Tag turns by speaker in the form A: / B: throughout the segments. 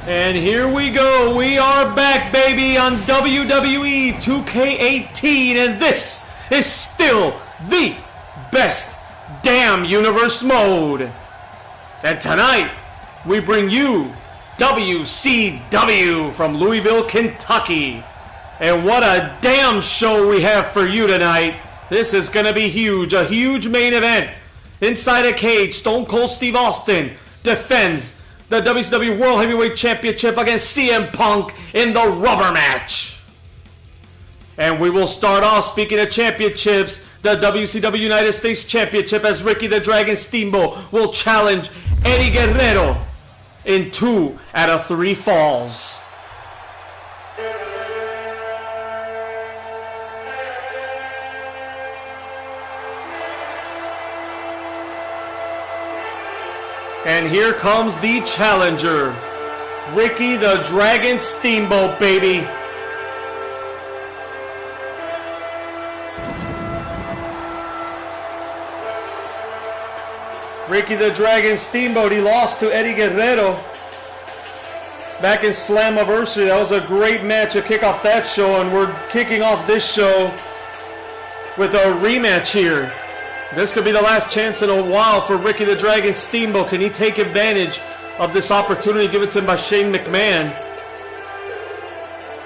A: And here we go. We are back, baby, on WWE 2K18. And this is still the best damn universe mode. And tonight, we bring you WCW from Louisville, Kentucky. And what a damn show we have for you tonight. This is going to be huge. A huge main event. Inside a cage, Stone Cold Steve Austin defends the WCW World Heavyweight Championship against CM Punk in the rubber match. And we will start off, speaking of championships, the WCW United States Championship, as Ricky the Dragon Steamboat will challenge Eddie Guerrero in 2 out of 3 falls. And here comes the challenger, Ricky the Dragon Steamboat, baby. Ricky the Dragon Steamboat, he lost to Eddie Guerrero back in Slammiversary. That was a great match to kick off that show, and we're kicking off this show with a rematch here. This could be the last chance in a while for Ricky the Dragon Steamboat. Can he take advantage of this opportunity given to him by Shane McMahon?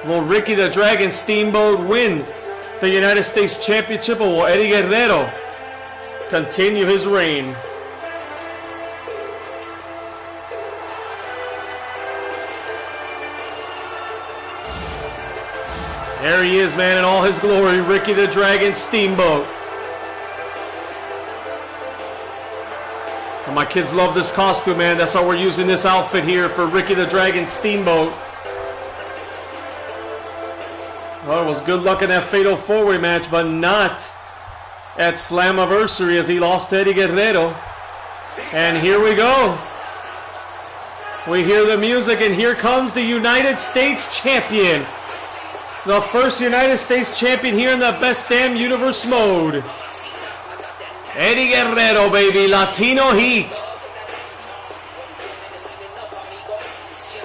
A: Will Ricky the Dragon Steamboat win the United States Championship, or will Eddie Guerrero continue his reign? There he is, man, in all his glory, Ricky the Dragon Steamboat. And my kids love this costume, man. That's why we're using this outfit here for Ricky the Dragon Steamboat. Well, it was good luck in that Fatal 4-Way match, but not at Slammiversary, as he lost to Eddie Guerrero. And here we go. We hear the music, and here comes the United States Champion. The first United States Champion here in the Best Damn Universe mode. Eddie Guerrero, baby, Latino Heat.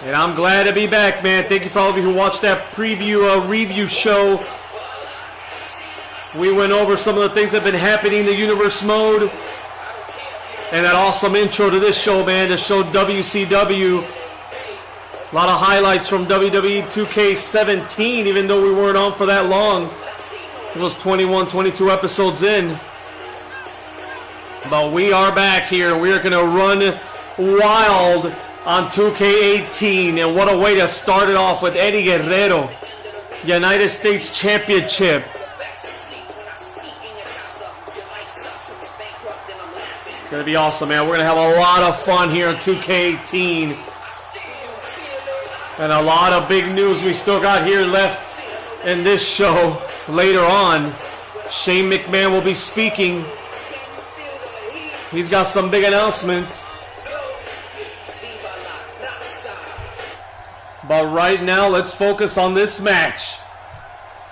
A: And I'm glad to be back, man. Thank you for all of you who watched that preview review show. We went over some of the things that have been happening in the universe mode. And that awesome intro to this show, man, to show WCW. A lot of highlights from WWE 2K18, even though we weren't on for that long. It was 21, 22 episodes in. But we are back here. We are going to run wild on 2K18. And what a way to start it off with Eddie Guerrero, United States Championship. It's going to be awesome, man. We're going to have a lot of fun here on 2K18. And a lot of big news we still got here left in this show later on. Shane McMahon will be speaking. He's got some big announcements. But right now, let's focus on this match.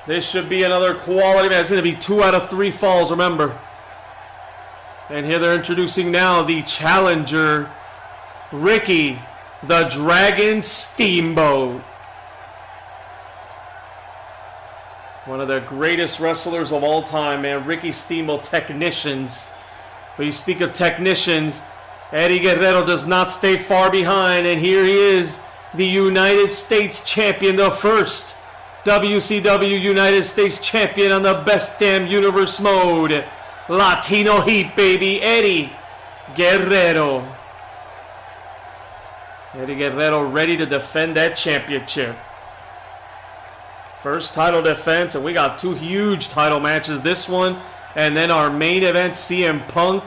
A: This should be another quality match. It's going to be 2 out of 3 falls, remember. And here they're introducing now the challenger, Ricky the Dragon Steamboat. One of the greatest wrestlers of all time, man. Ricky Steamboat, technicians. But you speak of technicians, Eddie Guerrero does not stay far behind. And here he is, the United States Champion, the first WCW United States Champion on the Best Damn Universe mode. Latino Heat, baby, Eddie Guerrero. Eddie Guerrero ready to defend that championship. First title defense, and we got 2 huge title matches. This one, and then our main event, CM Punk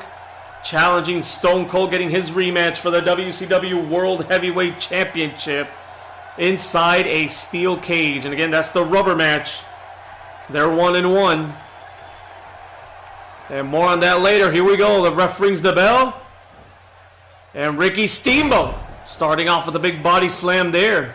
A: challenging Stone Cold, getting his rematch for the WCW World Heavyweight Championship inside a steel cage. And again, that's the rubber match. They're 1-1. And more on that later. Here we go. The ref rings the bell. And Ricky Steamboat starting off with a big body slam there.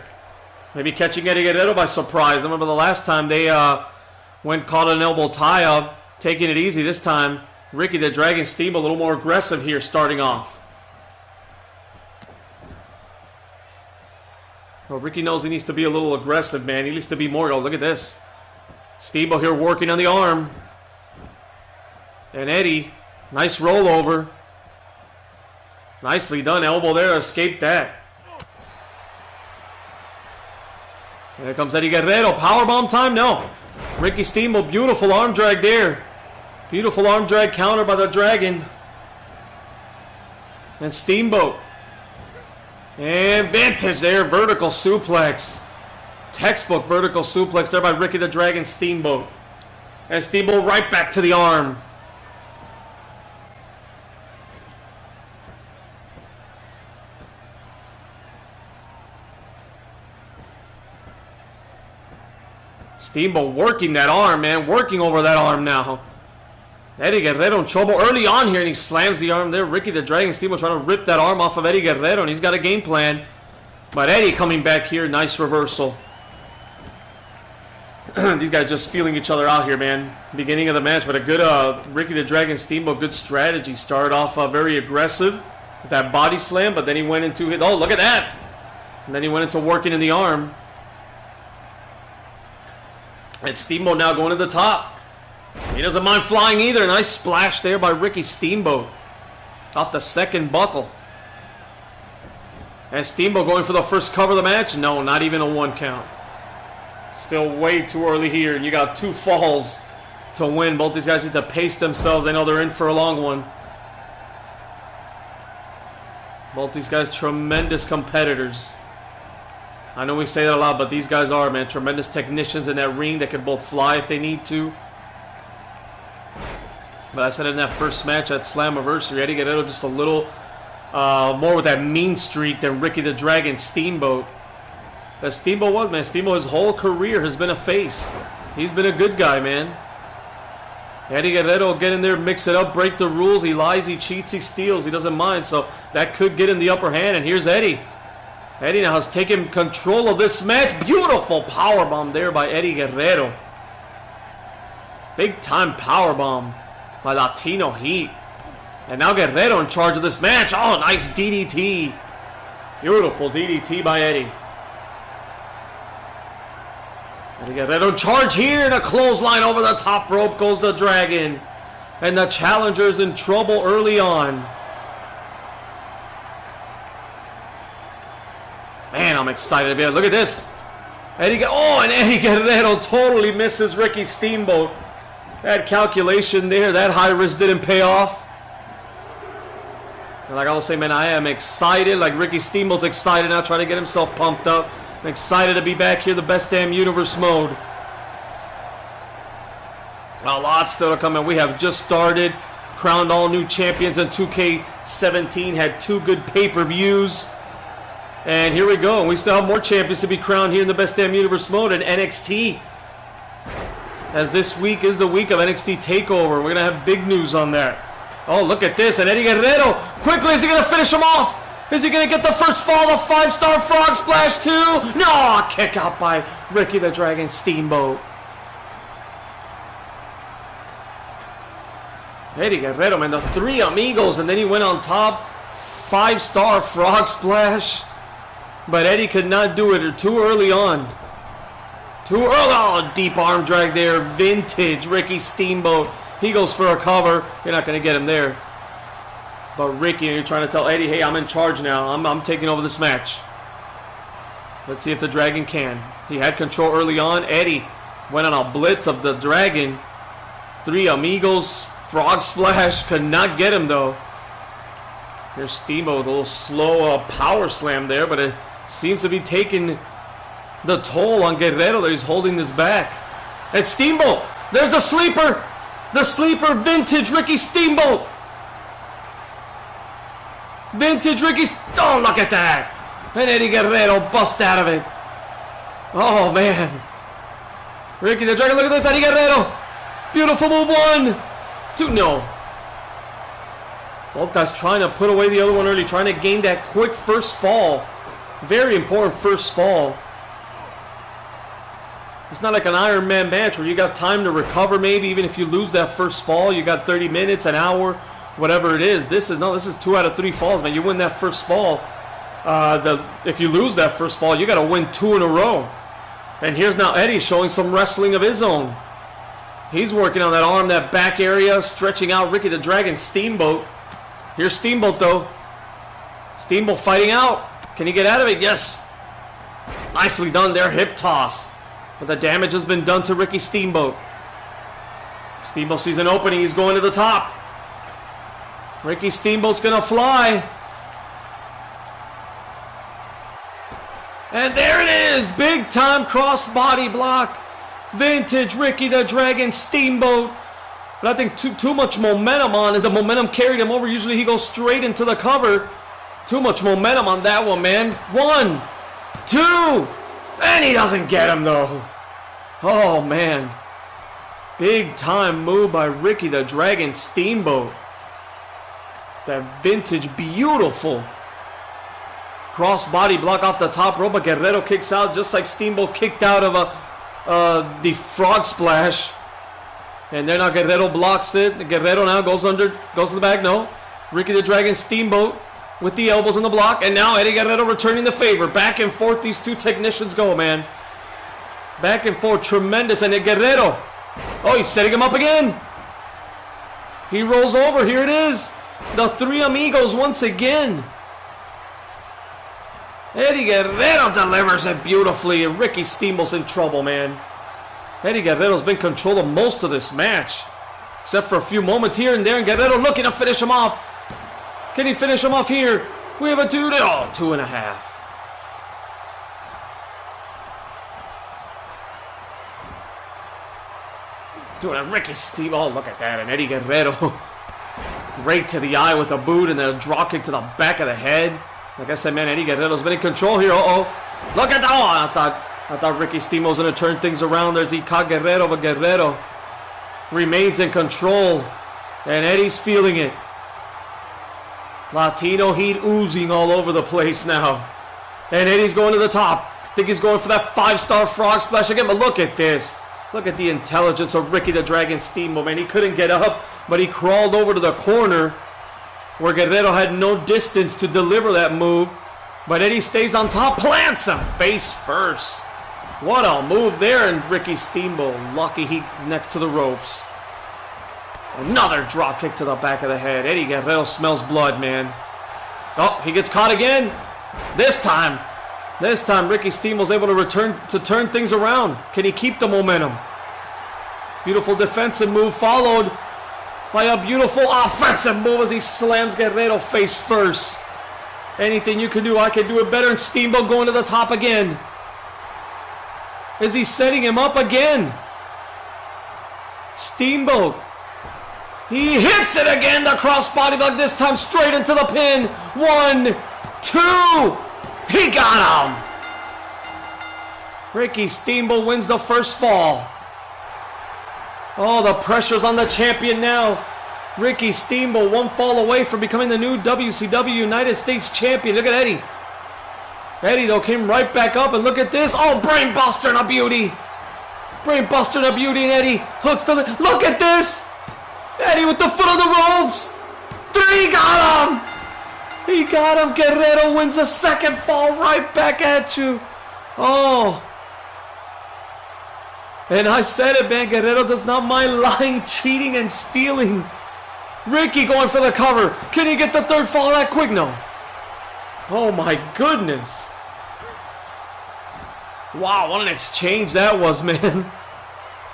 A: Maybe catching Eddie Guerrero by surprise. I remember the last time they caught an elbow tie-up, taking it easy. This time, Ricky the Dragon Steamboat a little more aggressive here starting off. Well, Ricky knows he needs to be a little aggressive, man. He needs to be more. Oh, look at this. Steamboat here working on the arm. And Eddie, nice rollover. Nicely done. Elbow there, escaped that. And here comes Eddie Guerrero. Powerbomb time? No. Ricky Steamboat, beautiful arm drag there. Beautiful arm drag counter by the Dragon. And Steamboat. And vintage there, vertical suplex. Textbook vertical suplex there by Ricky the Dragon Steamboat. And Steamboat right back to the arm. Steamboat working that arm, man. Working over that arm now. Eddie Guerrero in trouble early on here, and he slams the arm there. Ricky the Dragon Steamboat trying to rip that arm off of Eddie Guerrero, and he's got a game plan. But Eddie coming back here, nice reversal. These guys just feeling each other out here, man. Beginning of the match, but a good Ricky the Dragon Steamboat, good strategy. Started off very aggressive with that body slam, but then he went into it. Oh, look at that! And then he went into working in the arm. And Steamboat now going to the top. He doesn't mind flying either. Nice splash there by Ricky Steamboat. Off the second buckle. And Steamboat going for the first cover of the match? No, not even a 1 count. Still way too early here. And you got 2 falls to win. Both these guys need to pace themselves. I know they're in for a long one. Both these guys tremendous competitors. I know we say that a lot, but these guys are, man, tremendous technicians in that ring that can both fly if they need to. But I said in that first match at Slammiversary, Eddie Guerrero just a little more with that mean streak than Ricky the Dragon Steamboat. That Steamboat was, man. Steamboat, his whole career has been a face. He's been a good guy, man. Eddie Guerrero get in there, mix it up, break the rules. He lies, he cheats, he steals. He doesn't mind. So that could get him the upper hand. And here's Eddie. Eddie now has taken control of this match. Beautiful powerbomb there by Eddie Guerrero. Big time powerbomb by Latino Heat. And now Guerrero in charge of this match. Oh, nice DDT. Beautiful DDT by Eddie. Eddie Guerrero in charge here. And a clothesline over the top rope goes the Dragon. And the challenger's in trouble early on. Man, I'm excited to be here. Look at this. And Eddie Guerrero totally misses Ricky Steamboat. That calculation there, that high risk didn't pay off. And like I was saying, man, I am excited. Like Ricky Steamboat's excited now, trying to get himself pumped up. I'm excited to be back here, the best damn universe mode. A lot still to come, and we have just started. Crowned all new champions in 2K18. Had 2 good pay-per-views. And here we go. And we still have more champions to be crowned here in the best damn universe mode in NXT. As this week is the week of NXT TakeOver. We're going to have big news on that. Oh, look at this. And Eddie Guerrero, quickly, is he going to finish him off? Is he going to get the first fall, the 5-star frog splash too? No, kick out by Ricky the Dragon Steamboat. Eddie Guerrero, man, the 3 amigos, and then he went on top. 5-star frog splash. But Eddie could not do it too early on. Too early. Oh, deep arm drag there. Vintage Ricky Steamboat. He goes for a cover. You're not going to get him there. But Ricky, you're trying to tell Eddie, hey, I'm in charge now. I'm taking over this match. Let's see if the Dragon can. He had control early on. Eddie went on a blitz of the Dragon. 3 amigos. Frog splash. Could not get him, though. Here's Steamboat with a little slow power slam there, but it seems to be taking the toll on Guerrero that he's holding this back. And Steamboat, there's a sleeper. The sleeper, vintage Ricky Steamboat. Vintage Ricky. Oh, look at that. And Eddie Guerrero bust out of it. Oh, man. Ricky the Dragon, look at this. Eddie Guerrero. Beautiful move. 1, 2, no. Both guys trying to put away the other one early, trying to gain that quick first fall. Very important first fall. It's not like an Iron Man match where you got time to recover maybe. Even if you lose that first fall, you got 30 minutes, an hour, whatever it is. This is 2 out of 3 falls, man. You win that first fall, if you lose that first fall, you got to win 2 in a row. And here's now Eddie showing some wrestling of his own. He's working on that arm, that back area, stretching out Ricky the Dragon Steamboat. Here's Steamboat, though. Steamboat fighting out. Can he get out of it? Yes. Nicely done there, hip toss. But the damage has been done to Ricky Steamboat. Steamboat sees an opening. He's going to the top. Ricky Steamboat's going to fly. And there it is. Big time cross body block. Vintage Ricky the Dragon Steamboat. But I think too much momentum on it. The momentum carried him over. Usually he goes straight into the cover. Too much momentum on that one, man. 1, 2. And he doesn't get him, though. Oh, man. Big time move by Ricky the Dragon Steamboat. That vintage, beautiful cross body block off the top rope. But Guerrero kicks out just like Steamboat kicked out of the frog splash. And then now Guerrero blocks it. Guerrero now goes to the back. No. Ricky the Dragon Steamboat with the elbows in the block. And now Eddie Guerrero returning the favor. Back and forth these two technicians go, man. Back and forth. Tremendous. And then Guerrero. Oh, he's setting him up again. He rolls over. Here it is. The three amigos once again. Eddie Guerrero delivers it beautifully. And Ricky Steamboat's in trouble, man. Eddie Guerrero's been control of most of this match. Except for a few moments here and there. And Guerrero looking to finish him off. Can he finish him off here? We have a 2.5. Doing a Ricky Steamboat. Oh, look at that. And Eddie Guerrero right to the eye with a boot and then a drop kick to the back of the head. Like I said, man, Eddie Guerrero's been in control here. Uh-oh. Look at that. Oh, I thought Ricky Steamboat was going to turn things around there as he caught Guerrero, but Guerrero remains in control. And Eddie's feeling it. Latino heat oozing all over the place now. And Eddie's going to the top. I think he's going for that 5-star frog splash again, but look at this. Look at the intelligence of Ricky the Dragon Steamboat, man. He couldn't get up, but he crawled over to the corner where Guerrero had no distance to deliver that move. But Eddie stays on top, plants him face first. What a move there, and Ricky Steamboat, lucky he's next to the ropes. Another drop kick to the back of the head. Eddie Guerrero smells blood, man. Oh, he gets caught again. This time Ricky Steamboat's able to turn things around. Can he keep the momentum? Beautiful defensive move followed by a beautiful offensive move as he slams Guerrero face first. Anything you can do, I can do it better. And Steamboat going to the top again. Is he setting him up again? Steamboat. He hits it again, the crossbody block, this time straight into the pin. 1, 2. He got him. Ricky Steamboat wins the first fall. Oh, the pressure's on the champion now. Ricky Steamboat 1 fall away from becoming the new WCW United States champion. Look at Eddie. Eddie, though, came right back up, and look at this. Oh, brain buster and a beauty. Brain buster and a beauty, and Eddie hooks to the... Look at this. Eddie with the foot on the ropes. 3, got him. He got him. Guerrero wins a second fall right back at you. Oh. And I said it, man. Guerrero does not mind lying, cheating, and stealing. Ricky going for the cover. Can he get the 3rd fall that quick? No. Oh, my goodness. Wow, what an exchange that was, man.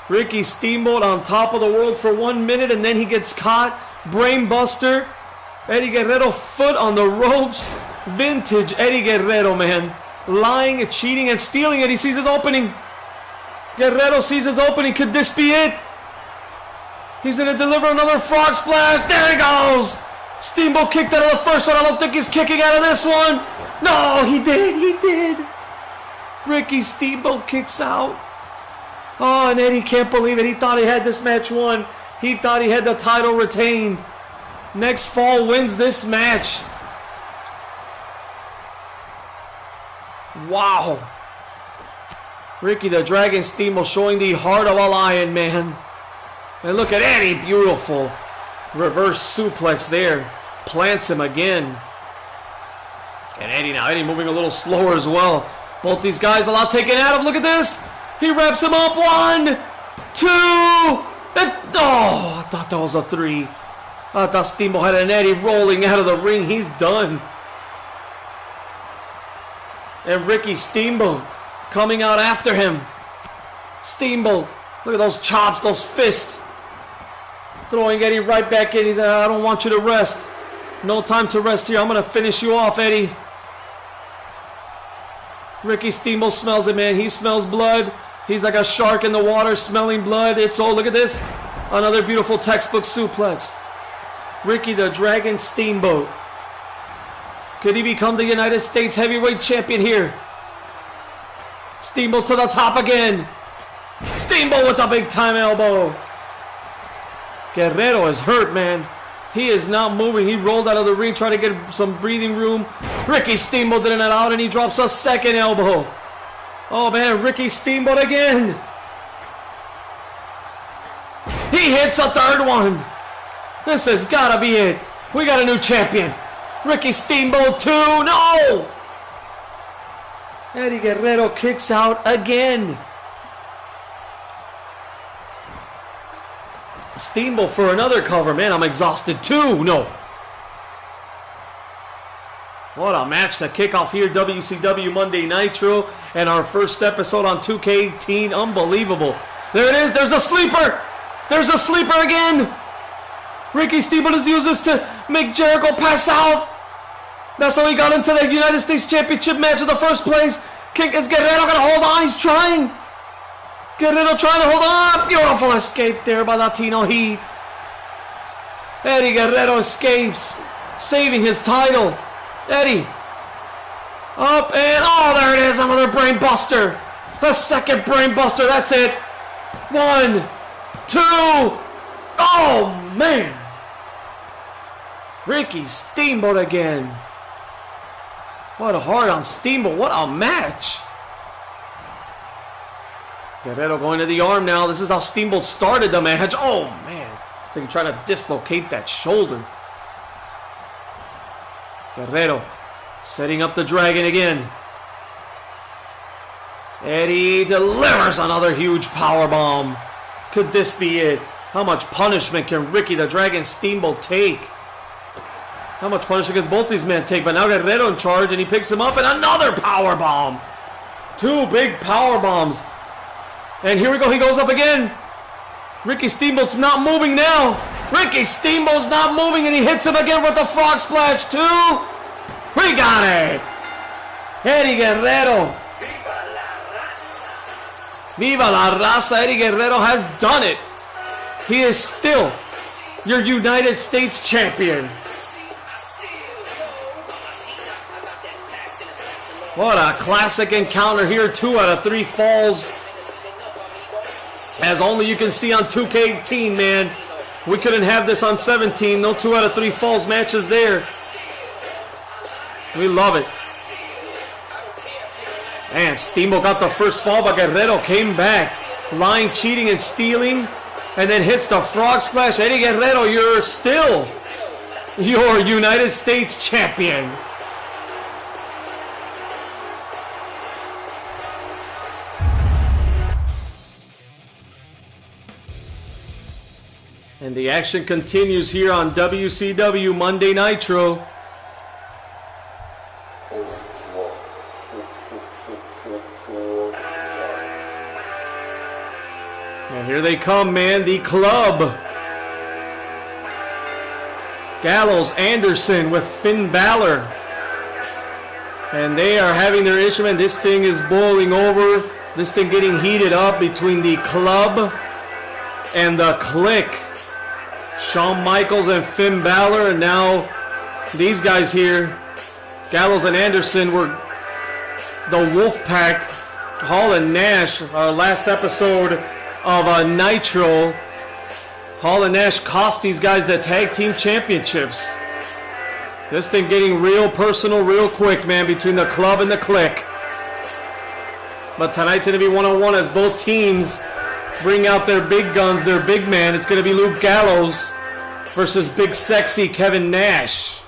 A: Ricky Steamboat on top of the world for 1 minute, and then he gets caught. Brain buster. Eddie Guerrero foot on the ropes. Vintage Eddie Guerrero, man. Lying, cheating, and stealing it. He sees his opening. Guerrero sees his opening. Could this be it? He's going to deliver another frog splash. There he goes. Steamboat kicked out of the first one. I don't think he's kicking out of this one. No, he did. He did. Ricky Steamboat kicks out. Oh, and Eddie can't believe it. He thought he had this match won. He thought he had the title retained. Next fall wins this match. Wow. Ricky the Dragon Steamboat showing the heart of a lion, man. And look at Eddie. Beautiful. Reverse suplex there. Plants him again. And Eddie now. Eddie moving a little slower as well. Both these guys a lot taken at him. Look at this. He wraps him up. 1, 2. Oh, I thought that was a 3. I thought Steamboat had an Eddie rolling out of the ring. He's done. And Ricky Steamboat coming out after him. Steamboat. Look at those chops, those fists. Throwing Eddie right back in. He said, I don't want you to rest. No time to rest here. I'm going to finish you off, Eddie. Ricky Steamboat smells it, man. He smells blood. He's like a shark in the water smelling blood. It's all, look at this. Another beautiful textbook suplex. Ricky the Dragon Steamboat. Could he become the United States Heavyweight Champion here? Steamboat to the top again. Steamboat with a big time elbow. Guerrero is hurt, man. He is not moving. He rolled out of the ring, trying to get some breathing room. Ricky Steamboat did it out, and he drops a second elbow. Oh, man, Ricky Steamboat again. He hits a third one. This has got to be it. We got a new champion. Ricky Steamboat 2. No! Eddie Guerrero kicks out again. Steamboat for another cover. Man, I'm exhausted too. No. What a match to kick off here. WCW Monday Nitro. And our first episode on 2K18. Unbelievable. There it is. There's a sleeper. There's a sleeper again. Ricky Steamboat has used this to make Jericho pass out. That's how he got into the United States Championship match in the first place. Is Guerrero going to hold on? He's trying. Guerrero trying to hold on. Beautiful escape there by Latino Heat. Eddie Guerrero escapes, saving his title. Eddie. Up and, oh, there it is. Another brain buster. The second brain buster. That's it. 1, 2. Oh, man. Ricky Steamboat again. What a hard on Steamboat. What a match. Guerrero going to the arm now. This is how Steamboat started the match. Oh, man. It's like he's trying to dislocate that shoulder. Guerrero setting up the Dragon again. Eddie delivers another huge powerbomb. Could this be it? How much punishment can Ricky the Dragon Steamboat take? How much punishment can both these men take? But now Guerrero in charge, and he picks him up, and another powerbomb. 2 big power bombs. And here we go. He goes up again. Ricky Steamboat's not moving now. Ricky Steamboat's not moving, and he hits him again with the frog splash 2. We got it. Eddie Guerrero. Viva la raza. Eddie Guerrero has done it. He is still your United States champion. What a classic encounter here. 2 out of 3 falls. As only you can see on 2K18, man. We couldn't have this on 17. No 2 out of 3 falls matches there. We love it. And Steamboat got the first fall, but Guerrero came back. Lying, cheating, and stealing. And then hits the frog splash. Eddie Guerrero, you're still your United States champion. And the action continues here on WCW Monday Nitro. And here they come, man. The Club. Gallows, Anderson with Finn Balor. And they are having their issue, and this thing is boiling over. This thing getting heated up between the Club and the Kliq. Shawn Michaels and Finn Balor, and now these guys here, Gallows and Anderson, were the Wolf Pack. Hall and Nash, our last episode of Nitro. Hall and Nash cost these guys the tag team championships. This thing getting real personal real quick, man, between the Club and the Kliq. But tonight's going to be one-on-one as both teams bring out their big guns, their big man. It's going to be Luke Gallows versus big sexy Kevin Nash.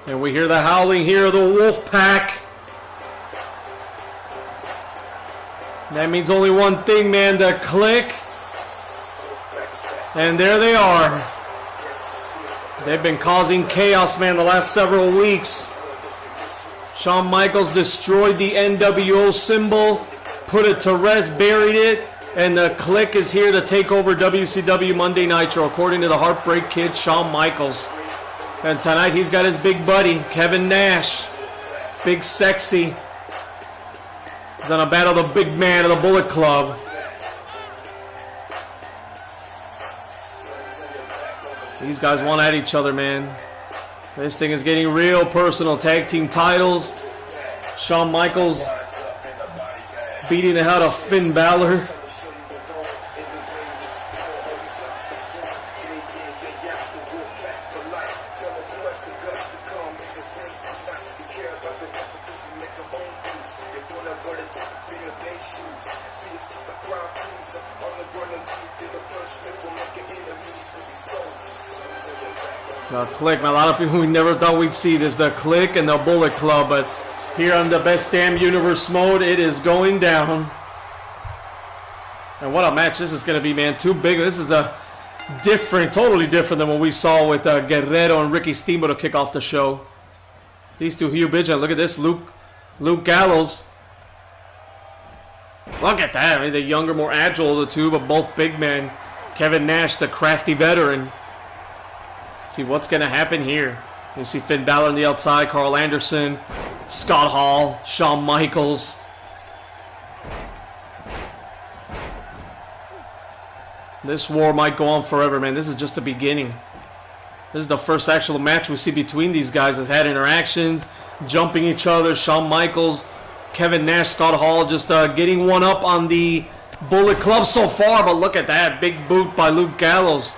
A: And we hear the howling here of the wolf pack. That means only one thing, man, the Kliq. And there they are. They've been causing chaos, man, the last several weeks. Shawn Michaels destroyed the NWO symbol, put it to rest, buried it, and the Kliq is here to take over WCW Monday Nitro, according to the Heartbreak Kid, Shawn Michaels. And tonight he's got his big buddy, Kevin Nash. Big Sexy. He's on a battle the big man of the Bullet Club. These guys want at each other, man. This thing is getting real personal. Tag team titles. Shawn Michaels beating the hell out of Finn Balor. Kliq, man, a lot of people we never thought we'd see this. The Kliq and the Bullet Club, but here on the Best Damn Universe mode, it is going down. And what a match this is going to be, man. Too big. This is a different, totally different than what we saw with Guerrero and Ricky Steamboat to kick off the show. These two huge, and look at this, Luke Gallows. Look at that. I mean, the younger, more agile of the two, but both big men. Kevin Nash, the crafty veteran. See what's going to happen here. You see Finn Balor on the outside, Carl Anderson, Scott Hall, Shawn Michaels. This war might go on forever, man. This is just the beginning. This is the first actual match we see between these guys. They've had interactions, jumping each other. Shawn Michaels, Kevin Nash, Scott Hall just getting one up on the Bullet Club so far. But look at that. Big boot by Luke Gallows.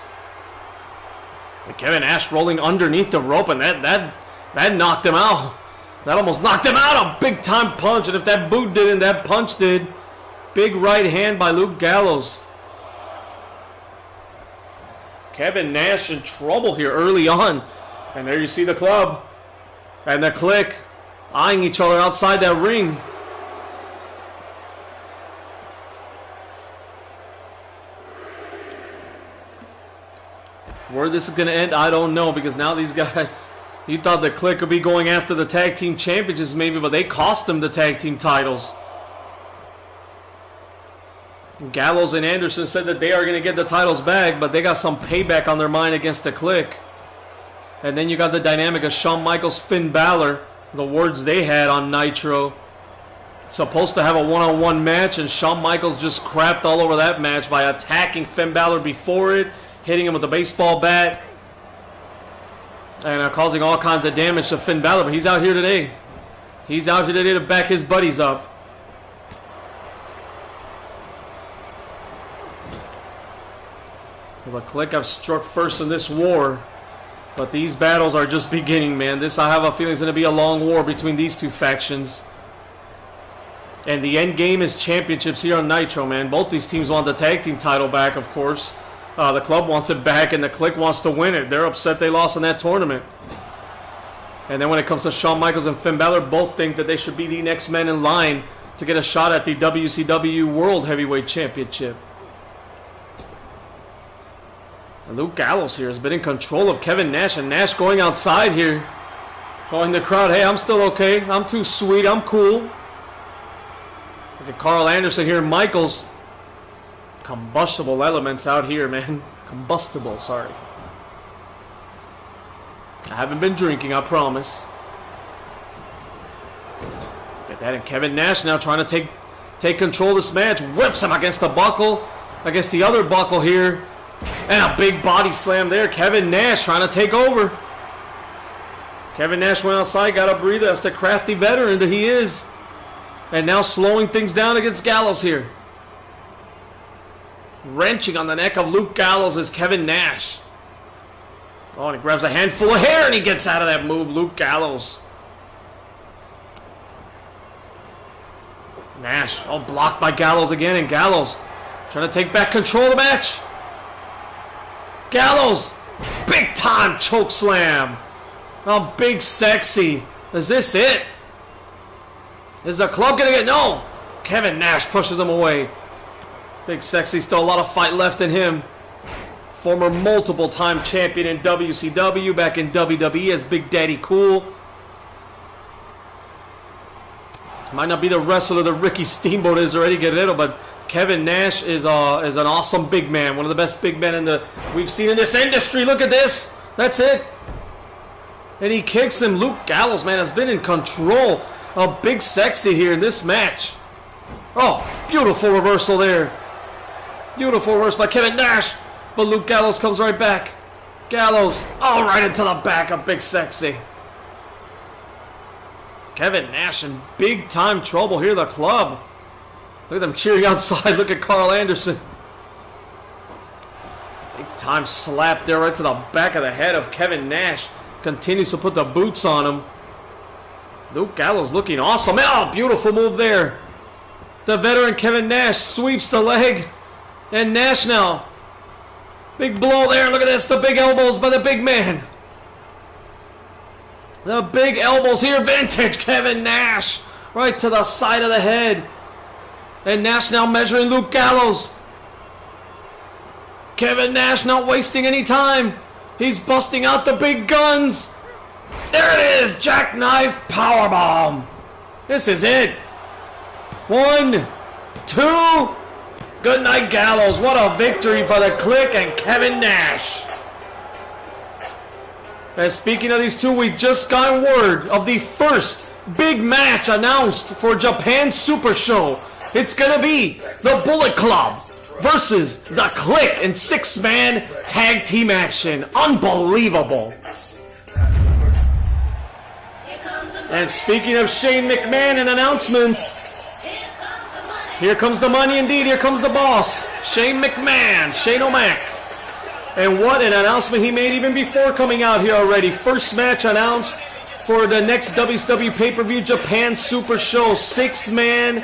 A: And Kevin Nash rolling underneath the rope, and that knocked him out. That almost knocked him out. A big-time punch. And if that boot didn't, that punch did. Big right hand by Luke Gallows. Kevin Nash in trouble here early on. And there you see the club. And the Kliq eyeing each other outside that ring. Where this is going to end, I don't know, because now these guys, you thought the Kliq would be going after the tag team championships maybe, but they cost them the tag team titles. Gallows and Anderson said that they are going to get the titles back, but they got some payback on their mind against the Kliq. And then you got the dynamic of Shawn Michaels, Finn Balor, the words they had on Nitro. Supposed to have a one-on-one match, and Shawn Michaels just crapped all over that match by attacking Finn Balor before it, hitting him with a baseball bat, and causing all kinds of damage to Finn Balor. But he's out here today. He's out here today to back his buddies up. The Kliq have struck first in this war, but these battles are just beginning, man. This, I have a feeling, is going to be a long war between these two factions. And the end game is championships here on Nitro, man. Both these teams want the tag team title back, of course. The club wants it back, and the Kliq wants to win it. They're upset they lost in that tournament. And then when it comes to Shawn Michaels and Finn Balor, both think that they should be the next men in line to get a shot at the WCW World Heavyweight Championship. And Luke Gallows here has been in control of Kevin Nash, and Nash going outside here, telling the crowd, hey, I'm still okay. I'm too sweet. I'm cool. Look at Carl Anderson here, Michaels. Combustible elements out here, man. Combustible, sorry. I haven't been drinking, I promise. Get that, and Kevin Nash now trying to take control of this match. Whips him against the buckle, against the other buckle here. And a big body slam there. Kevin Nash trying to take over. Kevin Nash went outside, got a breather. That's the crafty veteran that he is. And now slowing things down against Gallows here. Wrenching on the neck of Luke Gallows is Kevin Nash. Oh, and he grabs a handful of hair and he gets out of that move. Luke Gallows. Nash, oh, blocked by Gallows again, and Gallows trying to take back control of the match. Gallows, big time choke slam. Oh, Big Sexy. Is this it? Is the club gonna get... No! Kevin Nash pushes him away. Big Sexy, still a lot of fight left in him. Former multiple-time champion in WCW, back in WWE as Big Daddy Cool. Might not be the wrestler that Ricky Steamboat is or Eddie Guerrero, but Kevin Nash is an awesome big man. One of the best big men we've seen in this industry. Look at this. That's it. And he kicks him. Luke Gallows, man, has been in control of Big Sexy here in this match. Oh, beautiful reversal there. Beautiful reversal by Kevin Nash. But Luke Gallows comes right back. Gallows, oh, right into the back of Big Sexy. Kevin Nash in big time trouble here, the club. Look at them cheering outside. Look at Carl Anderson. Big time slap there right to the back of the head of Kevin Nash. Continues to put the boots on him. Luke Gallows looking awesome. Oh, beautiful move there. The veteran Kevin Nash sweeps the leg. And Nash now. Big blow there. Look at this. The big elbows by the big man. The big elbows here. Vintage Kevin Nash. Right to the side of the head. And Nash now measuring Luke Gallows. Kevin Nash not wasting any time. He's busting out the big guns. There it is. Jackknife powerbomb. This is it. 1, 2. Good night, Gallows. What a victory for the Kliq and Kevin Nash. And speaking of these two, we just got word of the first big match announced for Japan Super Show. It's going to be the Bullet Club versus the Kliq in 6-man tag team action. Unbelievable. And speaking of Shane McMahon and announcements, here comes the money indeed. Here comes the boss, Shane McMahon, Shane O'Mac. And what an announcement he made even before coming out here already. First match announced for the next WCW pay-per-view Japan Super Show. 6-man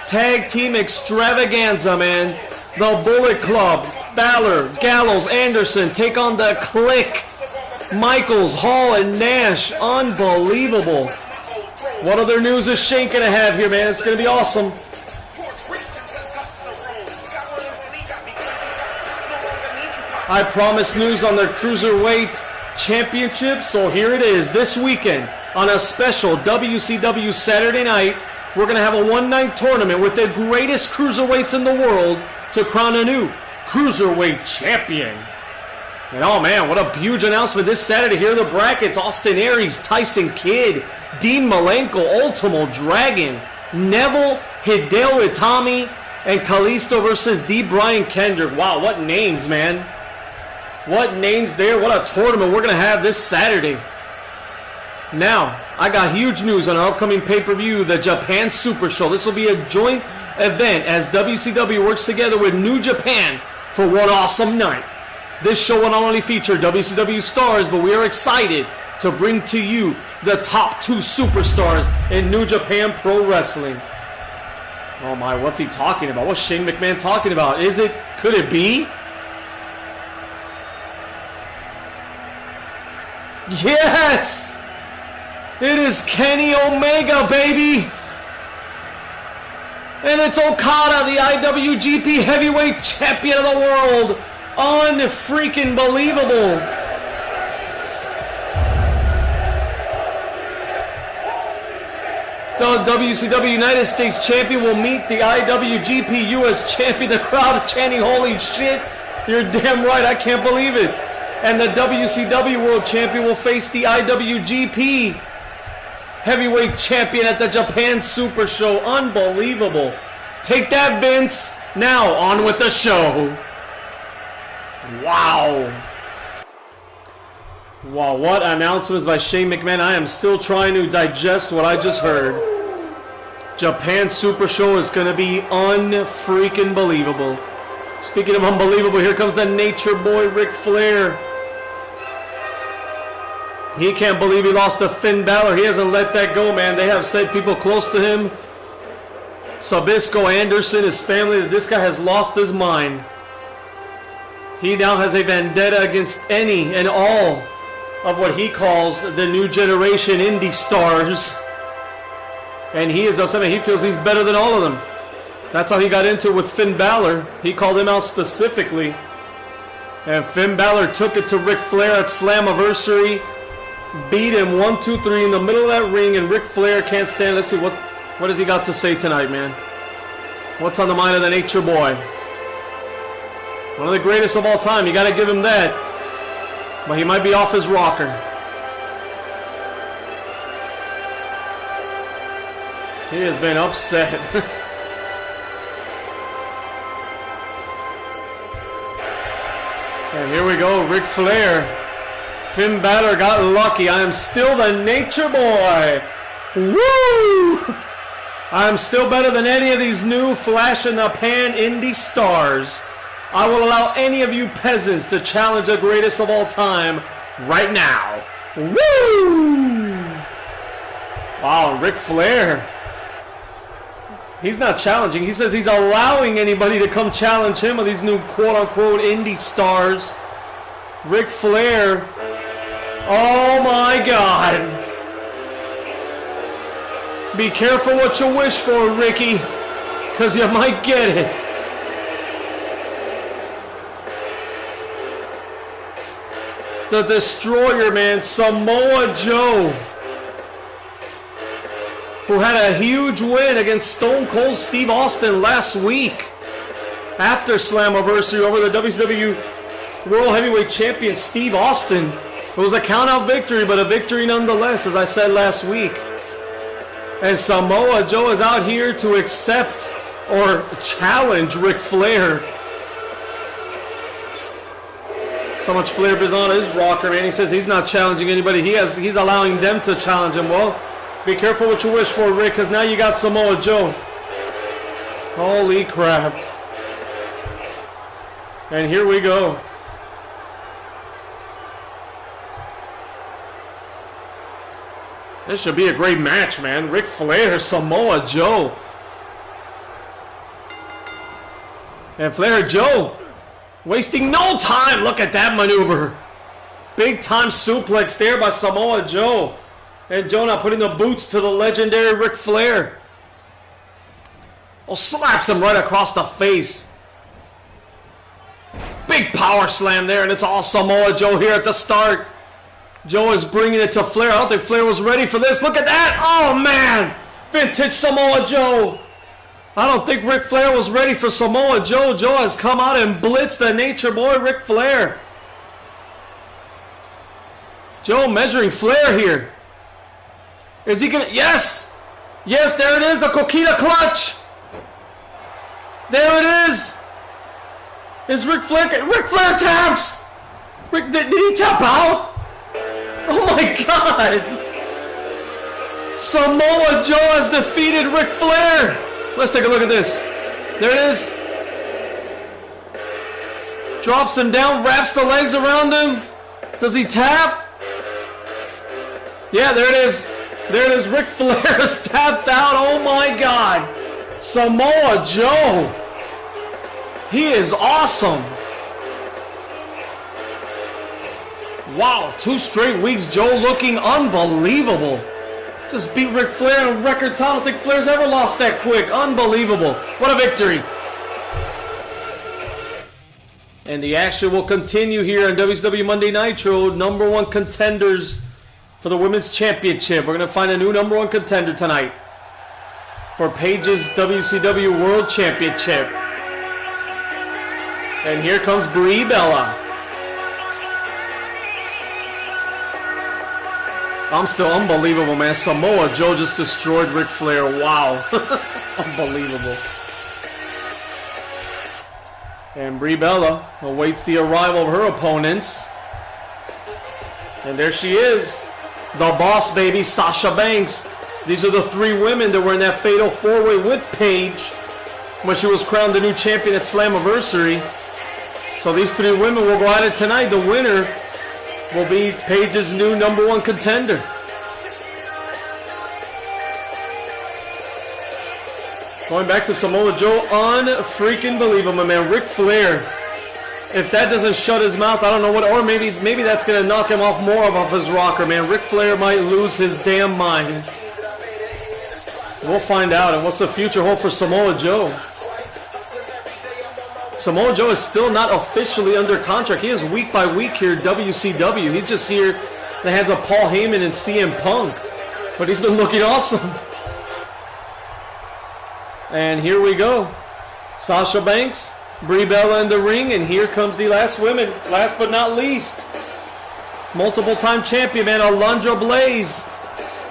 A: tag team extravaganza, man. The Bullet Club, Balor, Gallows, Anderson take on the Kliq. Michaels, Hall, and Nash. Unbelievable. What other news is Shane going to have here, man? It's going to be awesome. I promised news on their Cruiserweight Championship, so here it is. This weekend, on a special WCW Saturday night, we're going to have a one-night tournament with the greatest Cruiserweights in the world to crown a new Cruiserweight Champion. And oh man, what a huge announcement this Saturday. Here are the brackets. Austin Aries, Tyson Kidd, Dean Malenko, Ultimo Dragon, Neville, Hideo Itami, and Kalisto versus D. Brian Kendrick. Wow, what names, man. What names there. What a tournament we're going to have this Saturday. Now, I got huge news on our upcoming pay-per-view, the Japan Super Show. This will be a joint event as WCW works together with New Japan for one awesome night. This show will not only feature WCW stars, but we are excited to bring to you the top 2 superstars in New Japan Pro Wrestling. Oh my, what's he talking about? What's Shane McMahon talking about? Could it be? Yes! It is Kenny Omega, baby! And it's Okada, the IWGP Heavyweight Champion of the World. Unfreaking believable. The WCW United States Champion will meet the IWGP U.S. Champion. The crowd chanting, holy shit. You're damn right, I can't believe it. And the WCW World Champion will face the IWGP Heavyweight Champion at the Japan Super Show. Unbelievable. Take that, Vince. Now, on with the show. Wow. Wow, what announcements by Shane McMahon. I am still trying to digest what I just heard. Japan Super Show is going to be unfreaking believable. Speaking of unbelievable, here comes the Nature Boy, Ric Flair. He can't believe he lost to Finn Balor. He hasn't let that go, man. They have said people close to him, Sabisco, Anderson, his family, that this guy has lost his mind. He now has a vendetta against any and all of what he calls the new generation indie stars. And he is upset. He feels he's better than all of them. That's how he got into it with Finn Balor. He called him out specifically. And Finn Balor took it to Ric Flair at Slammiversary. Beat him 1, 2, 3 in the middle of that ring. And Ric Flair can't stand. Let's see, what has he got to say tonight, man? What's on the mind of the Nature Boy? One of the greatest of all time. You got to give him that. But he might be off his rocker. He has been upset. And here we go, Ric Flair. Finn Balor got lucky. I am still the Nature Boy. Woo! I am still better than any of these new flash in the pan indie stars. I will allow any of you peasants to challenge the greatest of all time right now. Woo! Wow, Ric Flair. He's not challenging. He says he's allowing anybody to come challenge him, of these new quote-unquote indie stars. Ric Flair. Oh my God. Be careful what you wish for, Ricky, because you might get it. The Destroyer, man, Samoa Joe, who had a huge win against Stone Cold Steve Austin last week after Slammiversary over the WCW World Heavyweight Champion Steve Austin. It was a count-out victory, but a victory nonetheless, as I said last week. And Samoa Joe is out here to accept or challenge Ric Flair. So much Flair is on his rocker, man. He says he's not challenging anybody. He's allowing them to challenge him. Well, be careful what you wish for, Rick, because now you got Samoa Joe. Holy crap. And here we go. This should be a great match, man. Ric Flair, Samoa Joe. And Flair Joe wasting no time. Look at that maneuver. Big time suplex there by Samoa Joe. And Joe now putting the boots to the legendary Ric Flair. Oh, slaps him right across the face. Big power slam there, and it's all Samoa Joe here at the start. Joe is bringing it to Flair. I don't think Flair was ready for this. Look at that. Oh, man. Vintage Samoa Joe. I don't think Ric Flair was ready for Samoa Joe. Joe has come out and blitzed the Nature Boy, Ric Flair. Joe measuring Flair here. Is he going to... Yes. Yes, there it is. The Coquina clutch. There it is. Is Ric Flair... Ric Flair taps. Did he tap out? Oh my God! Samoa Joe has defeated Ric Flair! Let's take a look at this. There it is. Drops him down, wraps the legs around him. Does he tap? Yeah, there it is. There it is. Ric Flair is tapped out. Oh my God. Samoa Joe. He is awesome. Wow, 2 straight weeks, Joe looking unbelievable. Just beat Ric Flair in record time. I don't think Flair's ever lost that quick. Unbelievable. What a victory. And the action will continue here on WCW Monday Nitro. #1 contenders for the Women's Championship. We're going to find a new #1 contender tonight for Paige's WCW World Championship. And here comes Brie Bella. I'm still unbelievable, man. Samoa Joe just destroyed Ric Flair. Wow. Unbelievable. And Brie Bella awaits the arrival of her opponents. And there she is. The boss baby, Sasha Banks. These are the 3 women that were in that fatal 4-way with Paige when she was crowned the new champion at Slammiversary. So these 3 women will go at it tonight. The winner will be Paige's new #1 contender. Going back to Samoa Joe, unfreaking believable, man. Ric Flair If that doesn't shut his mouth, I don't know what, or maybe that's going to knock him off more of his rocker, man. Ric Flair might lose his damn mind. We'll find out. And what's the future hold for Samoa Joe? Samoa Joe is still not officially under contract. He is week by week here at WCW. He's just here in the hands of Paul Heyman and CM Punk. But he's been looking awesome. And here we go. Sasha Banks, Brie Bella in the ring, and here comes the last but not least. Multiple-time champion, man, Alundra Blaze,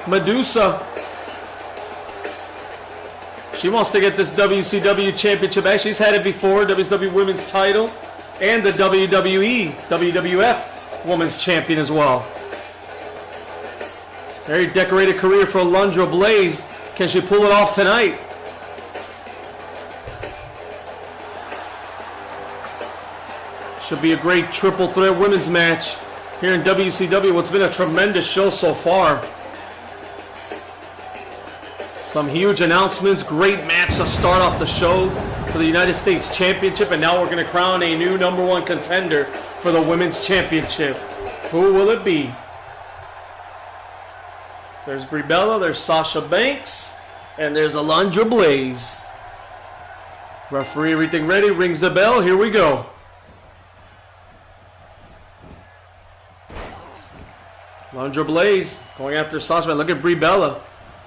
A: Medusa. She wants to get this WCW championship. Actually, she's had it before, WCW Women's title, and the WWE, WWF Women's Champion as well. Very decorated career for Alundra Blaze. Can she pull it off tonight? Should be a great triple threat women's match here in WCW. What's been a tremendous show so far. Some huge announcements. Great match to start off the show for the United States Championship. And now we're going to crown a new #1 contender for the Women's Championship. Who will it be? There's Brie Bella, there's Sasha Banks, and there's Alundra Blaze. Referee, everything ready, rings the bell. Here we go. Alundra Blaze going after Sasha. Look at Brie Bella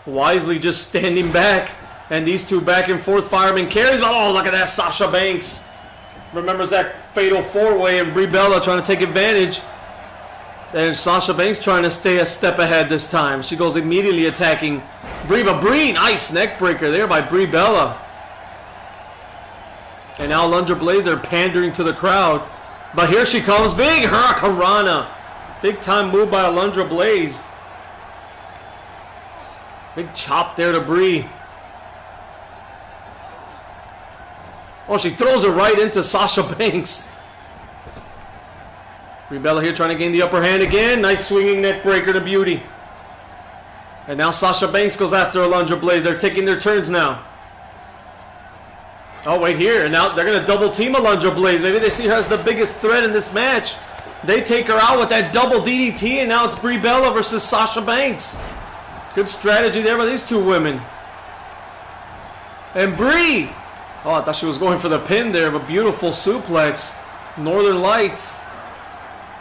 A: wisely just standing back, and these two back and forth, fireman carries. Oh, look at that, Sasha Banks remembers that fatal four-way, and Brie Bella trying to take advantage, and Sasha Banks trying to stay a step ahead this time. She goes immediately attacking Brie, but Brie, nice neck breaker there by Brie Bella. And now Alundra Blaze are pandering to the crowd, but here she comes, big Hurricanrana. Big time move by Alundra Blaze. Big chop there to Brie. Oh, she throws her right into Sasha Banks. Brie Bella here trying to gain the upper hand again. Nice swinging neck breaker to Beauty. And now Sasha Banks goes after Alundra Blaze. They're taking their turns now. Oh, wait here. And now they're going to double team Alundra Blaze. Maybe they see her as the biggest threat in this match. They take her out with that double DDT, and now it's Brie Bella versus Sasha Banks. Good strategy there by these two women. And Brie. Oh, I thought she was going for the pin there, but beautiful suplex. Northern Lights.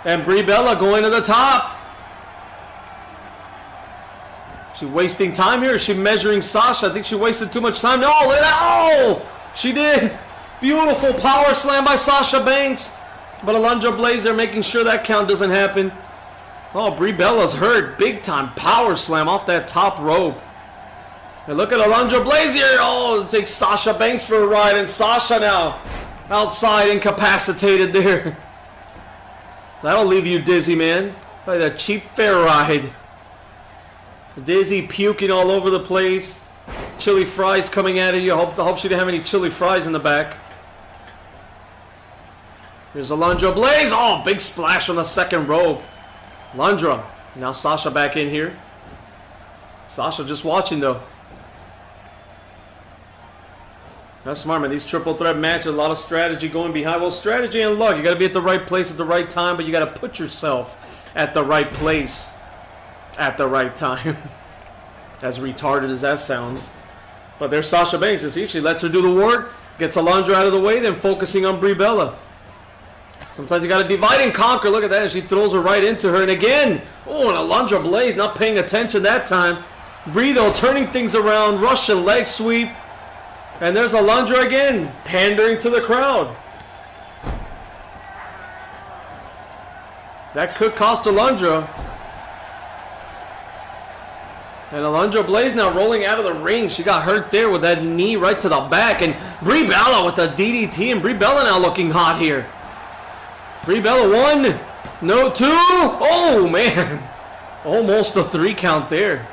A: And Brie Bella going to the top. She wasting time here? Is she measuring Sasha? I think she wasted too much time. No, look at that. Oh, she did. Beautiful power slam by Sasha Banks. But Alundra Blaze are making sure that count doesn't happen. Oh, Brie Bella's hurt. Big time power slam off that top rope. And look at Alundra Blaze here. Oh, it takes Sasha Banks for a ride. And Sasha now outside incapacitated there. That'll leave you dizzy, man. Like that cheap fair ride. Dizzy, puking all over the place. Chili fries coming at you. I hope she didn't have any chili fries in the back. Here's Alundra Blaze. Oh, big splash on the second rope. Alundra. Now Sasha back in here. Sasha just watching though. That's smart, man. These triple threat matches, a lot of strategy going behind. Well, strategy and luck. You got to be at the right place at the right time, but you got to put yourself at the right place at the right time. As retarded as that sounds. But there's Sasha Banks. You see, she lets her do the work, gets Alundra out of the way, then focusing on Brie Bella. Sometimes you got to divide and conquer. Look at that. And she throws her right into her. And again, oh, and Alundra Blaze not paying attention that time. Brie, though, turning things around. Russian leg sweep. And there's Alundra again, pandering to the crowd. That could cost Alundra. And Alundra Blaze now rolling out of the ring. She got hurt there with that knee right to the back. And Brie Bella with the DDT. And Brie Bella now looking hot here. Brie Bella 1, no 2. Oh, man. Almost a 3 count there.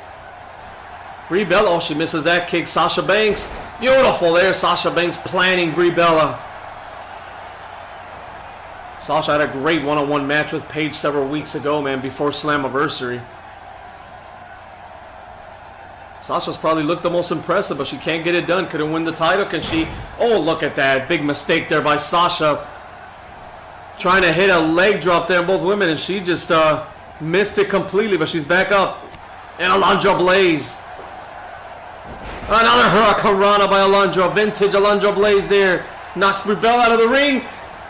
A: Brie Bella, oh, she misses that kick. Sasha Banks, beautiful there. Sasha Banks planning Brie Bella. Sasha had a great one-on-one match with Paige several weeks ago, man, before Slammiversary. Sasha's probably looked the most impressive, but she can't get it done. Couldn't win the title. Can she? Oh, look at that. Big mistake there by Sasha. Trying to hit a leg drop there on both women, and she just missed it completely, but she's back up. And Alundra Blaze. Another Hurricanrana by Alundra. Vintage Alundra Blaze there. Knocks Brie Bella out of the ring.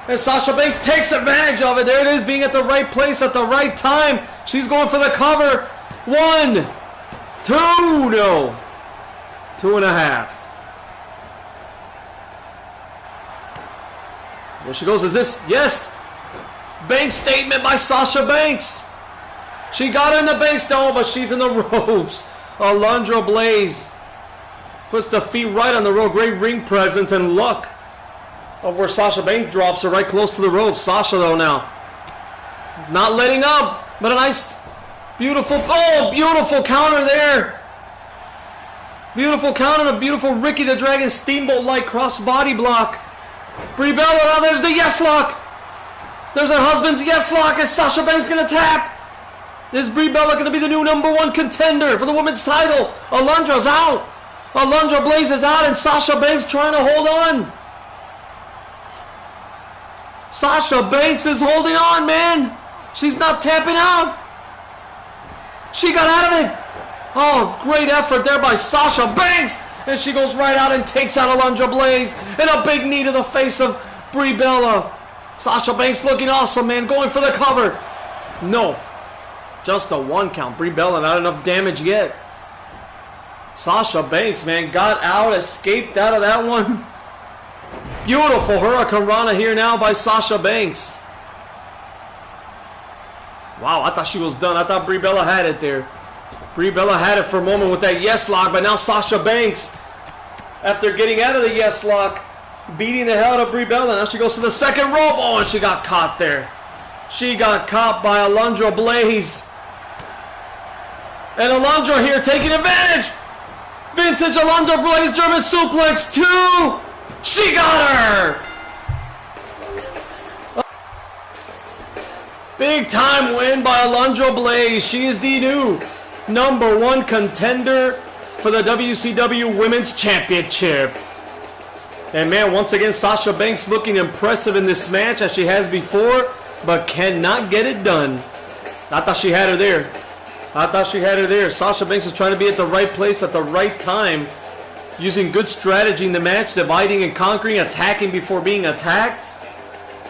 A: And Sasha Banks takes advantage of it. There it is, being at the right place at the right time. She's going for the cover. 1, 2, no. 2.5. There she goes. Is this? Yes. Banks statement by Sasha Banks. She got her in the Banks doll, but she's in the ropes. Alundra Blaze puts the feet right on the rope. Great ring presence and luck of where Sasha Banks drops her right close to the ropes. Sasha, though, now not letting up, but a nice, beautiful, oh, beautiful counter there. Beautiful counter, a beautiful Ricky the Dragon Steamboat-like cross-body block. Brie Bella, now there's the yes lock. There's her husband's yes lock. Is Sasha Banks going to tap? Is Brie Bella going to be the new #1 contender for the women's title? Alundra's out. Alundra Blaze is out, and Sasha Banks trying to hold on. Sasha Banks is holding on, man. She's not tapping out. She got out of it. Oh, great effort there by Sasha Banks. And she goes right out and takes out Alundra Blaze. And a big knee to the face of Brie Bella. Sasha Banks looking awesome, man. Going for the cover. No. Just a 1 count. Brie Bella not enough damage yet. Sasha Banks, man, got out, escaped out of that one. Beautiful Hurricanrana here now by Sasha Banks. Wow, I thought she was done. I thought Brie Bella had it there. Brie Bella had it for a moment with that yes lock, but now Sasha Banks, after getting out of the yes lock, beating the hell out of Brie Bella. Now she goes to the second rope. Oh, and she got caught there. She got caught by Alundra Blaze. And Alundra here taking advantage. Vintage Alundra Blaze German suplex 2. She got her. Big time win by Alundra Blaze. She is the new #1 contender for the WCW Women's Championship. And man, once again, Sasha Banks looking impressive in this match as she has before, but cannot get it done. I thought she had her there. Sasha Banks is trying to be at the right place at the right time, using good strategy in the match, dividing and conquering, attacking before being attacked.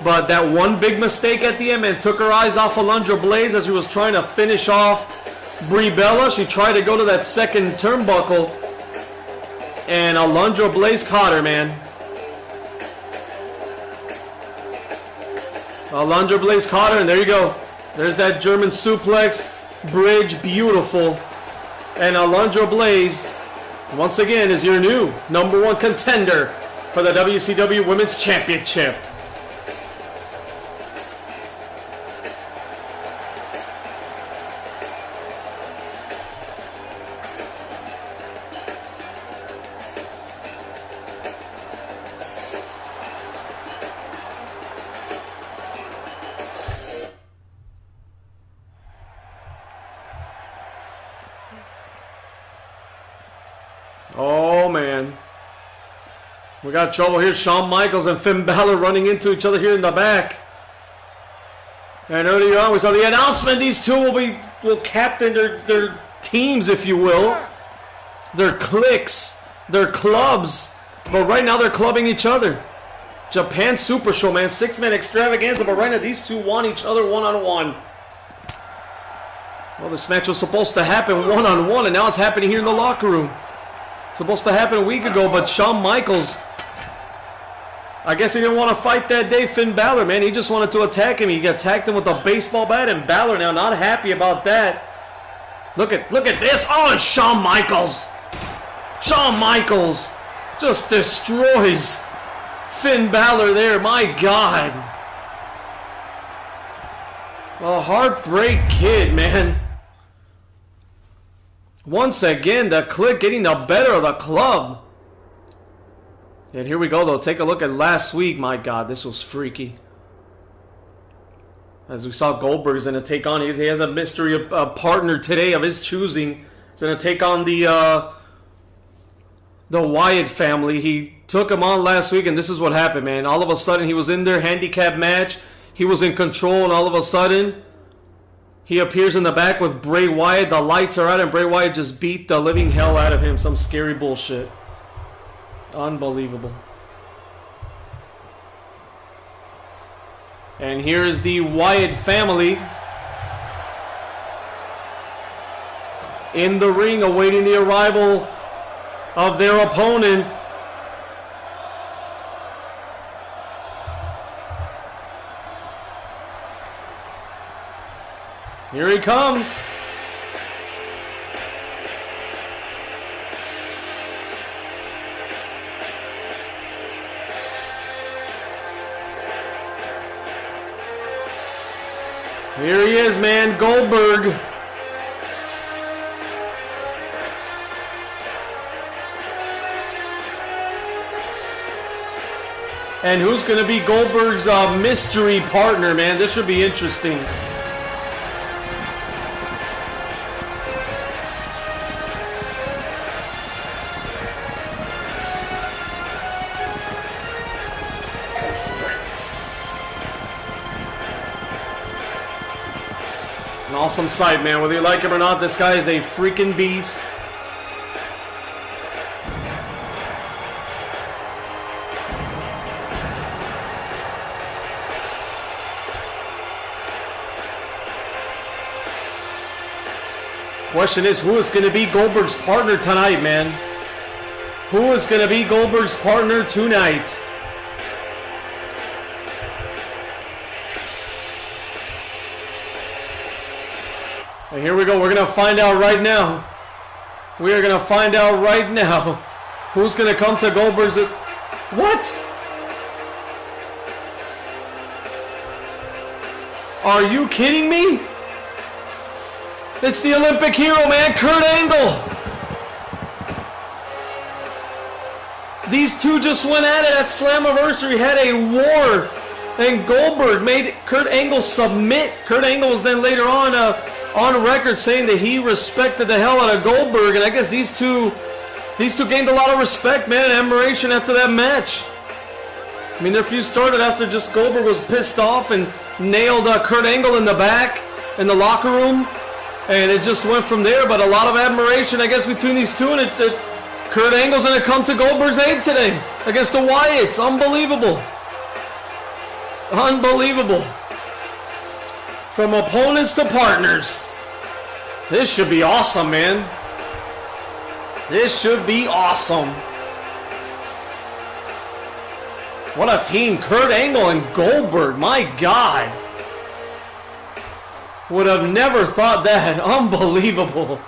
A: But that one big mistake at the end, man, took her eyes off Alundra Blaze as she was trying to finish off Brie Bella. She tried to go to that second turnbuckle, and Alundra Blaze caught her, man. Alundra Blaze caught her, and there you go. There's that German suplex, bridge, beautiful. And Alundra Blaze, once again, is your new #1 contender for the WCW Women's Championship. Oh, man. We got trouble here. Shawn Michaels and Finn Balor running into each other here in the back. And earlier on, we saw the announcement. These two will captain their teams, if you will. Their cliques, their clubs. But right now, they're clubbing each other. Japan Super Show, man. 6-man extravaganza. But right now, these two want each other one-on-one. Well, this match was supposed to happen one-on-one, and now it's happening here in the locker room. Supposed to happen a week ago, but Shawn Michaels, I guess he didn't want to fight that day. Finn Balor, man, he just wanted to attack him. He attacked him with a baseball bat, and Balor now not happy about that. Look at this. Oh, and Shawn Michaels just destroys Finn Balor there. My God, a heartbreak kid, man. Once again, the Kliq getting the better of the club. And here we go, though. Take a look at last week. My God, this was freaky. As we saw, Goldberg is going to take on. He has a mystery partner today of his choosing. He's going to take on the Wyatt family. He took him on last week, and this is what happened, man. All of a sudden, he was in their handicap match. he was in control, and all of a sudden, he appears in the back with Bray Wyatt. The lights are out, and Bray Wyatt just beat the living hell out of him. Some scary bullshit. Unbelievable. And here is the Wyatt family in the ring, awaiting the arrival of their opponent. Here he comes. Here he is, man, Goldberg. And who's going to be Goldberg's mystery partner, man? This should be interesting. An awesome sight, man. Whether you like him or not, this guy is a freaking beast. Question is, who is going to be Goldberg's partner tonight, man? Who is going to be Goldberg's partner tonight? And here we go. We're going to find out right now. We are going to find out right now who's going to come to Goldberg's. What? Are you kidding me? It's the Olympic hero, man, Kurt Angle. These two just went at it at Slammiversary, had a war, and Goldberg made Kurt Angle submit. Kurt Angle was then later on record saying that he respected the hell out of Goldberg, and I guess these two gained a lot of respect, man, and admiration after that match. I mean, their feud started after just Goldberg was pissed off and nailed Kurt Angle in the back in the locker room. And it just went from there, but a lot of admiration, I guess, between these two. And Kurt Angle's going to come to Goldberg's aid today against the Wyatts. Unbelievable. Unbelievable. From opponents to partners. This should be awesome, man. This should be awesome. What a team. Kurt Angle and Goldberg. My God. Would have never thought that. Unbelievable.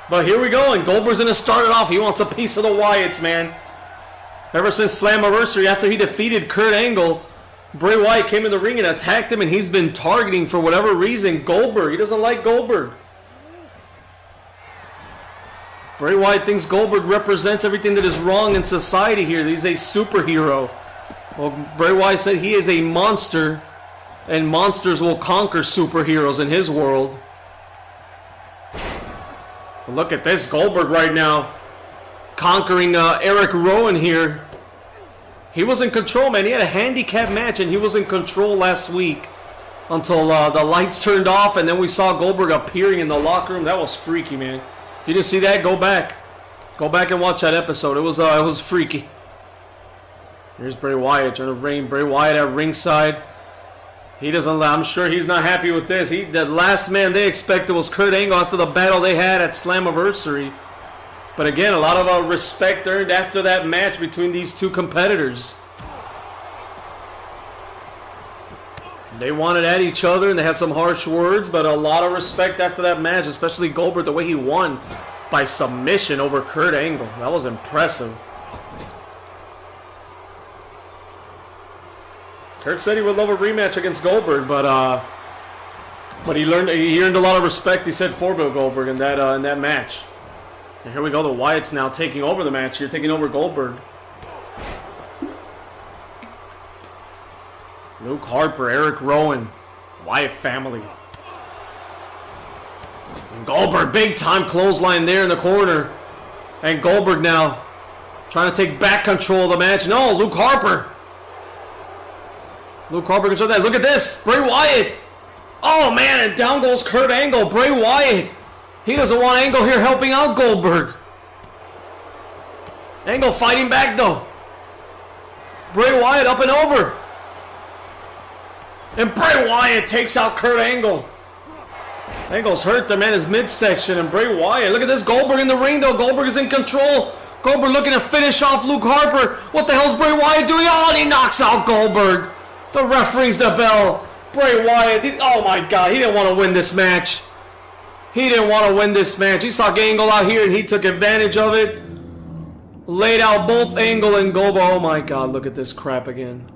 A: But here we go, and Goldberg's going to start it off. He wants a piece of the Wyatts, man. Ever since Slammiversary, after he defeated Kurt Angle, Bray Wyatt came in the ring and attacked him, and he's been targeting, for whatever reason, Goldberg. He doesn't like Goldberg. Bray Wyatt thinks Goldberg represents everything that is wrong in society here. He's a superhero. Well, Bray Wyatt said he is a monster, and monsters will conquer superheroes in his world. But look at this, Goldberg right now conquering Eric Rowan here. He was in control, man. He had a handicap match, and he was in control last week until the lights turned off, and then we saw Goldberg appearing in the locker room. That was freaky, man. If you didn't see that, go back. Go back and watch that episode. It was freaky. Here's Bray Wyatt trying to reign. Bray Wyatt at ringside. He doesn't. I'm sure he's not happy with this. The last man they expected was Kurt Angle after the battle they had at Slammiversary. But again, a lot of respect earned after that match between these two competitors. They wanted at each other and they had some harsh words, but a lot of respect after that match, especially Goldberg, the way he won by submission over Kurt Angle. That was impressive. Kurt said he would love a rematch against Goldberg, but he earned a lot of respect, he said, for Bill Goldberg in that match. And here we go, the Wyatts now taking over the match here, taking over Goldberg. Luke Harper, Eric Rowan, Wyatt family. And Goldberg, big time clothesline there in the corner. And Goldberg now trying to take back control of the match. No, Luke Harper. Luke Harper controls that. Look at this. Bray Wyatt. Oh, man, and down goes Kurt Angle. Bray Wyatt. He doesn't want Angle here helping out Goldberg. Angle fighting back, though. Bray Wyatt up and over. And Bray Wyatt takes out Kurt Angle. Angle's hurt them in his midsection. And Bray Wyatt. Look at this. Goldberg in the ring, though. Goldberg is in control. Goldberg looking to finish off Luke Harper. What the hell's Bray Wyatt doing? Oh, and he knocks out Goldberg. The ref rings the bell. Bray Wyatt, oh my God, he didn't want to win this match. He didn't want to win this match. He saw Angle out here and he took advantage of it. Laid out both Angle and Goldberg. Oh my God, look at this crap again.